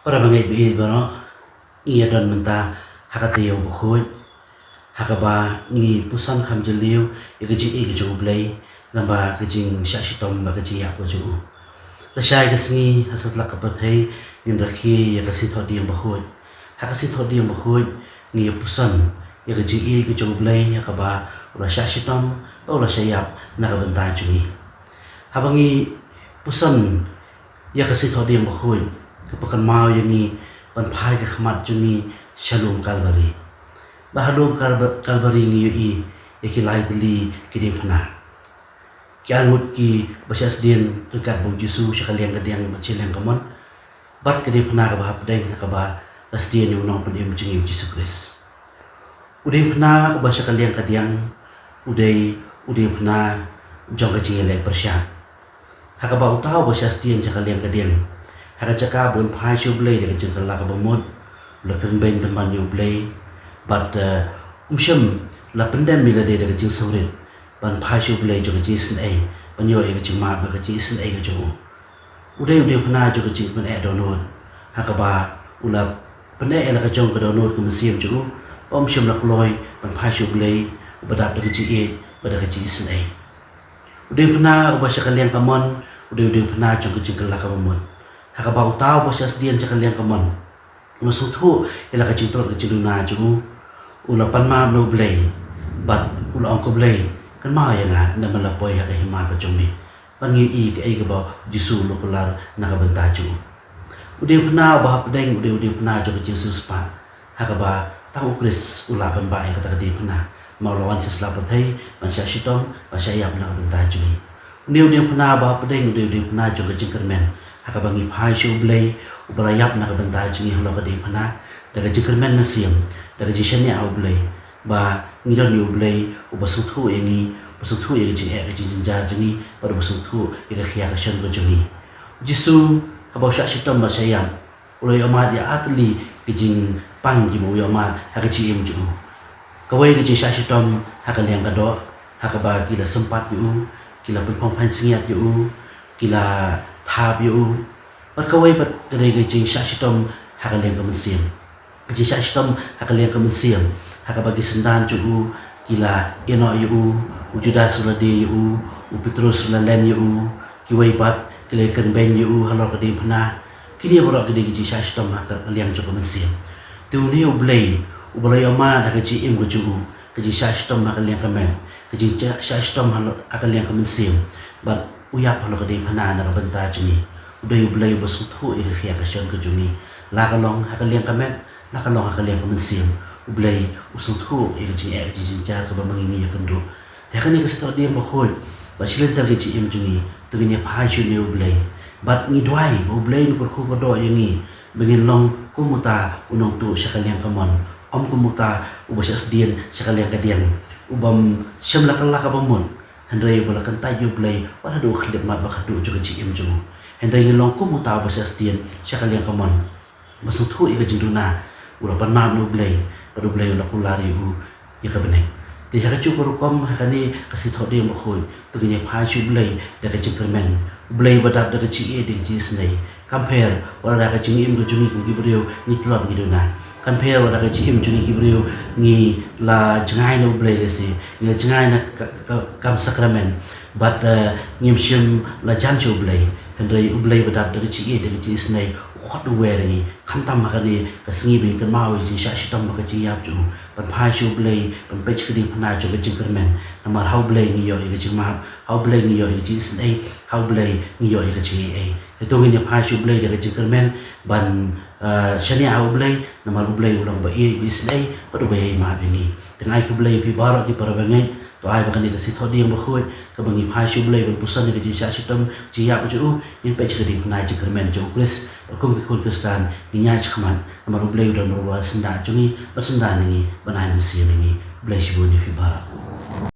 Para bangay bi bano ngi don menta hakatiyo bukhoj hakaba ngi pusan kham jeliu igaji igajo blai lamba gajing shashitom bagaji yapo ju la shai gasngi hasat la kapathai nin rakhi ya kasi thodi bukhoj hakasi thodi bukhoj ngi pusan igaji igajo blai hakaba ula shashitom ula shayap nakabanta juni habangi pusan ya kasi thodi bukhoj kepakan mau yangi panpai ke khmat juni shalom kalbari bahalom kalbari ngi i yakilai dili kidi phana kianut ki basyas din dekat bu jisu syakaliang kadiang macileng kamon bat kidi phana ka bahap deng ka ba lasdien unong pedim jingi jisu kris udai phana ka syakaliang kadiang udai phana jong ka jingi le persya hakaba utaw basyas din syakaliang kadiang haka caka bon phai shu blai de jeng kala ka bomot la kan ben ben man yu blai but sham la pendem mi la de jeng sorit ban phai shu blai jo ji sin ai ban yo e jeng ma ba ji sin ai ga jo udai phana jo jeng ban e donot haka ba ula pen e la ka jong ka donot ku siam jo om sham la kloi ban phai shu blai badap de ji e ba de ji sin ai udai phana ba syakaliang kamon udai phana jo jeng kala ka bomot hakaba utaw basyas dian syakaliang kamon masuthu ila ka jingtol ka jiluna ju ula panma no blai bat ula ong ko blai kan ma ya nga na malapoy ha ka hima ka jumi pangi i ka ai ka ba jisu lokular na ka banta ju udai phana ba hapdeng udai phana ju ka jesus pa hakaba tang ukris ula ban ba ai ka ta di phana maulawan sisla pathai man sya shitom ba sya yap na ka banta ju udai phana ba hapdeng udai phana ju ka jingkermen hakabangi phai shu blai ubalayap na kabanta jingi hlo ka di phana daga jikermen masiam daga jishanya au blai ba ngidon yu blai ubasuthu engi basuthu ega jing ega jinja jingi bar basuthu ega khia ka shan go jingi jisu haba sha shitam ba sayam ulai amad ya atli kijing pang ji mo yama haka chi em ju kawai ki sha shitam haka liang ka do hakaba kila sempat yu kila penpong phan singiat yu kila thab yu bat kawai bat kadai ga jing shashitom hakaliang ka mensiam ji shashitom hakaliang ka mensiam hakabagi sendan ju kila eno yu ujuda sulade yu upetrus sulalen yu kiwai bat kile kan ben yu halor ka di phana kini borok kadai ji shashitom hakaliang ju ka mensiam tu ni ublai ublai ama da ji em go ju ka ji shashitom hakaliang ka men ka ji shashitom hakaliang ka mensiam bat uyap halo kadai phana na banta juni udai ublai basuthu e khia ka shan ka juni la ka long hakaliang ka men la ka long hakaliang ka mensiam ublai usuthu e ji e ji jinjar ka ba mangi ya kendo ta kani ka sto dia bakhoi ba shilen ta ji em juni tu ni phai shu ne ublai bat ngi dwai ublai ni ko ko do yangi bengin long kumuta unong tu syakaliang ka mon om kumuta ubasas dien syakaliang ka diang ubam syamla kala ka bamon hendai bola kan tayo blai wala do khlip mat ba khadu jo ji em jo hendai ngilong ko muta ba sa stien syakaliang kamon masuthu iga jinduna ula pan ma no blai padu blai ula kulari u ya ka beneng ti ha chu ko kom ha kani kasi thodi ba khoi tu ni pha chu blai da ka jingkermen blai badap da ka chi e de ji snai compare wala ka jing em go juni ku ki brio ni tlot ni duna compare wala ka chi em juni ki brio ni la jangai no blai le si ni la jangai na kam sakramen but ngim shim la jan chu blai hendrai ublai badap da ka chi e de ji snai khot we ni kham tam ma ka ni ka sngi bi kan ma we ji sha shi tam ma ka ji yap chu pan phai chu blai pan pech ki ding phana chu ka jingkermen namar how blai ni yo e ka jing ma how blai ni yo e ji snai how blai ni yo e ka chi e itu ngin phai shu blai de jingkermen ban shania au blai namar blai ulang ba e snai padu ba ma ni tengai ku blai pi bara ki parabangai to ai ba kan ni si thodi ba khoi ka bangi phai shu blai ban pusan ni ji sha shi tam ji ya chu in pech ki ding phana jingkermen chu kris kum ki kun kristan ni nya chkhman namar blai udan ro ba senda chu ni ba senda ni banai ni si ni blai shi bo ni pi bara